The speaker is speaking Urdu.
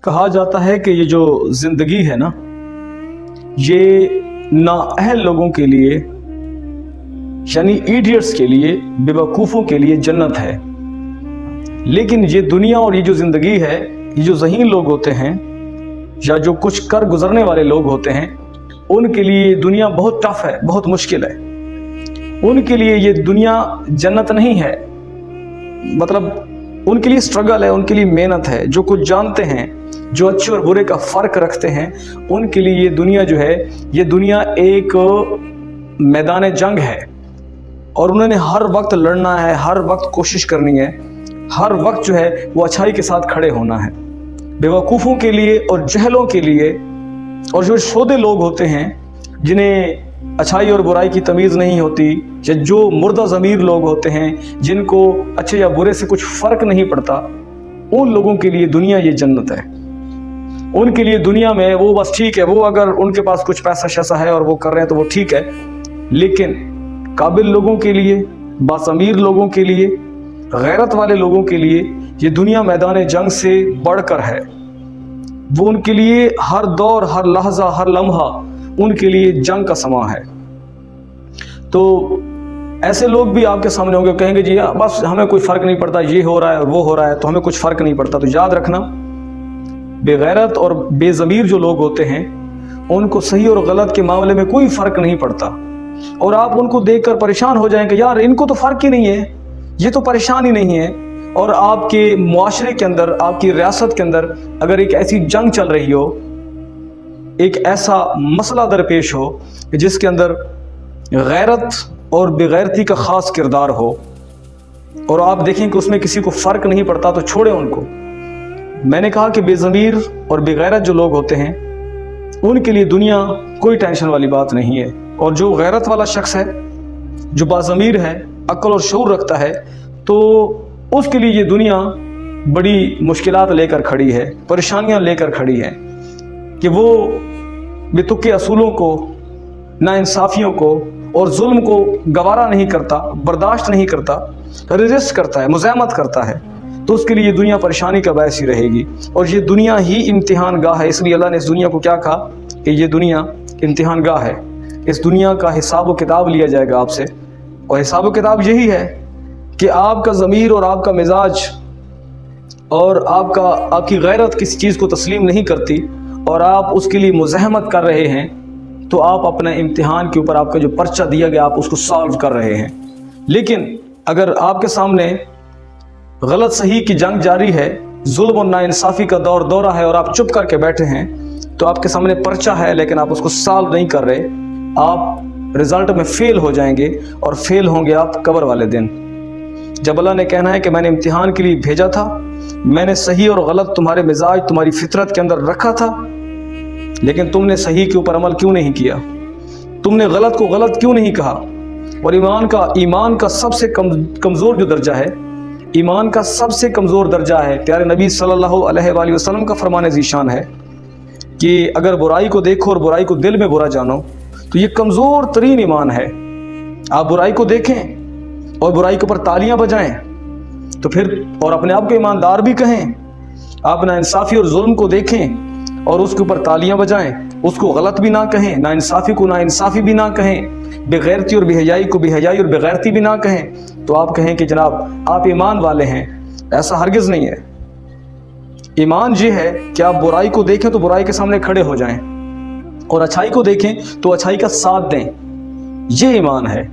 کہا جاتا ہے کہ یہ جو زندگی ہے نا، یہ نااہل لوگوں کے لیے یعنی ایڈیٹس کے لیے، بے وقوفوں کے لیے جنت ہے، لیکن یہ دنیا اور یہ جو زندگی ہے، یہ جو ذہین لوگ ہوتے ہیں یا جو کچھ کر گزرنے والے لوگ ہوتے ہیں، ان کے لیے یہ دنیا بہت ٹف ہے، بہت مشکل ہے۔ ان کے لیے یہ دنیا جنت نہیں ہے، مطلب ان کے لیے اسٹرگل ہے، ان کے لیے محنت ہے۔ جو کچھ جانتے ہیں، جو اچھے اور برے کا فرق رکھتے ہیں، ان کے لیے یہ دنیا جو ہے، یہ دنیا ایک میدان جنگ ہے، اور انہوں نے ہر وقت لڑنا ہے، ہر وقت کوشش کرنی ہے، ہر وقت جو ہے وہ اچھائی کے ساتھ کھڑے ہونا ہے۔ بے وقوفوں کے لیے اور جہلوں کے لیے اور جو شودے لوگ ہوتے ہیں جنہیں اچھائی اور برائی کی تمیز نہیں ہوتی، یا جو مردہ ضمیر لوگ ہوتے ہیں جن کو اچھے یا برے سے کچھ فرق نہیں پڑتا، ان لوگوں کے لیے دنیا یہ جنت ہے۔ ان کے لیے دنیا میں وہ بس ٹھیک ہے، وہ اگر ان کے پاس کچھ پیسہ شیسہ ہے اور وہ کر رہے ہیں تو وہ ٹھیک ہے، لیکن قابل لوگوں کے لیے، باضمیر لوگوں کے لیے، غیرت والے لوگوں کے لیے یہ دنیا میدان جنگ سے بڑھ کر ہے۔ وہ ان کے لیے ہر دور، ہر لحظہ، ہر لمحہ ان کے لیے جنگ کا سماں ہے۔ تو ایسے لوگ بھی آپ کے سامنے ہوں گے، کہیں گے جی بس ہمیں کوئی فرق نہیں پڑتا، یہ ہو رہا ہے اور وہ ہو رہا ہے تو ہمیں کچھ فرق نہیں پڑتا۔ تو یاد رکھنا، بے غیرت اور بے ضمیر جو لوگ ہوتے ہیں ان کو صحیح اور غلط کے معاملے میں کوئی فرق نہیں پڑتا، اور آپ ان کو دیکھ کر پریشان ہو جائیں کہ یار ان کو تو فرق ہی نہیں ہے، یہ تو پریشان ہی نہیں ہے۔ اور آپ کے معاشرے کے اندر، آپ کی ریاست کے اندر اگر ایک ایسی جنگ چل رہی ہو، ایک ایسا مسئلہ درپیش ہو جس کے اندر غیرت اور بے غیرتی کا خاص کردار ہو، اور آپ دیکھیں کہ اس میں کسی کو فرق نہیں پڑتا، تو چھوڑیں ان کو۔ میں نے کہا کہ بے ضمیر اور بے غیرت جو لوگ ہوتے ہیں ان کے لیے دنیا کوئی ٹینشن والی بات نہیں ہے، اور جو غیرت والا شخص ہے، جو باضمیر ہے، عقل اور شعور رکھتا ہے، تو اس کے لیے یہ دنیا بڑی مشکلات لے کر کھڑی ہے، پریشانیاں لے کر کھڑی ہے، کہ وہ بے تکے اصولوں کو، ناانصافیوں کو اور ظلم کو گوارا نہیں کرتا، برداشت نہیں کرتا، ریزسٹ کرتا ہے، مزاحمت کرتا ہے، تو اس کے لیے یہ دنیا پریشانی کا باعث ہی رہے گی۔ اور یہ دنیا ہی امتحان گاہ ہے، اس لیے اللہ نے اس دنیا کو کیا کہا کہ یہ دنیا امتحان گاہ ہے۔ اس دنیا کا حساب و کتاب لیا جائے گا آپ سے، اور حساب و کتاب یہی ہے کہ آپ کا ضمیر اور آپ کا مزاج اور آپ کی غیرت کسی چیز کو تسلیم نہیں کرتی اور آپ اس کے لیے مزاحمت کر رہے ہیں، تو آپ اپنے امتحان کے اوپر آپ کا جو پرچہ دیا گیا آپ اس کو سالو کر رہے ہیں۔ لیکن اگر آپ کے سامنے غلط صحیح کی جنگ جاری ہے، ظلم اور ناانصافی کا دورہ ہے، اور آپ چپ کر کے بیٹھے ہیں، تو آپ کے سامنے پرچہ ہے لیکن آپ اس کو سالو نہیں کر رہے، آپ رزلٹ میں فیل ہو جائیں گے، اور فیل ہوں گے آپ قبر والے دن، جب اللہ نے کہنا ہے کہ میں نے امتحان کے لیے بھیجا تھا، میں نے صحیح اور غلط تمہارے مزاج، تمہاری فطرت کے اندر رکھا تھا، لیکن تم نے صحیح کے اوپر عمل کیوں نہیں کیا، تم نے غلط کو غلط کیوں نہیں کہا۔ اور ایمان کا سب سے کمزور جو درجہ ہے، ایمان کا سب سے کمزور درجہ ہے، پیارے نبی صلی اللہ علیہ وآلہ وسلم کا فرمان ذیشان ہے کہ اگر برائی کو دیکھو اور برائی کو دل میں برا جانو تو یہ کمزور ترین ایمان ہے۔ آپ برائی کو دیکھیں اور برائی کے اوپر تالیاں بجائیں تو پھر، اور اپنے آپ کو ایماندار بھی کہیں، آپ ناانصافی اور ظلم کو دیکھیں اور اس کے اوپر تالیاں بجائیں، اس کو غلط بھی نہ کہیں، ناانصافی کو ناانصافی بھی نہ کہیں، بے غیرتی اور بے حیائی کو بے حیائی اور بے غیرتی بھی نہ کہیں، تو آپ کہیں کہ جناب آپ ایمان والے ہیں۔ ایسا ہرگز نہیں ہے۔ ایمان یہ ہے کہ آپ برائی کو دیکھیں تو برائی کے سامنے کھڑے ہو جائیں، اور اچھائی کو دیکھیں تو اچھائی کا ساتھ دیں، یہ ایمان ہے۔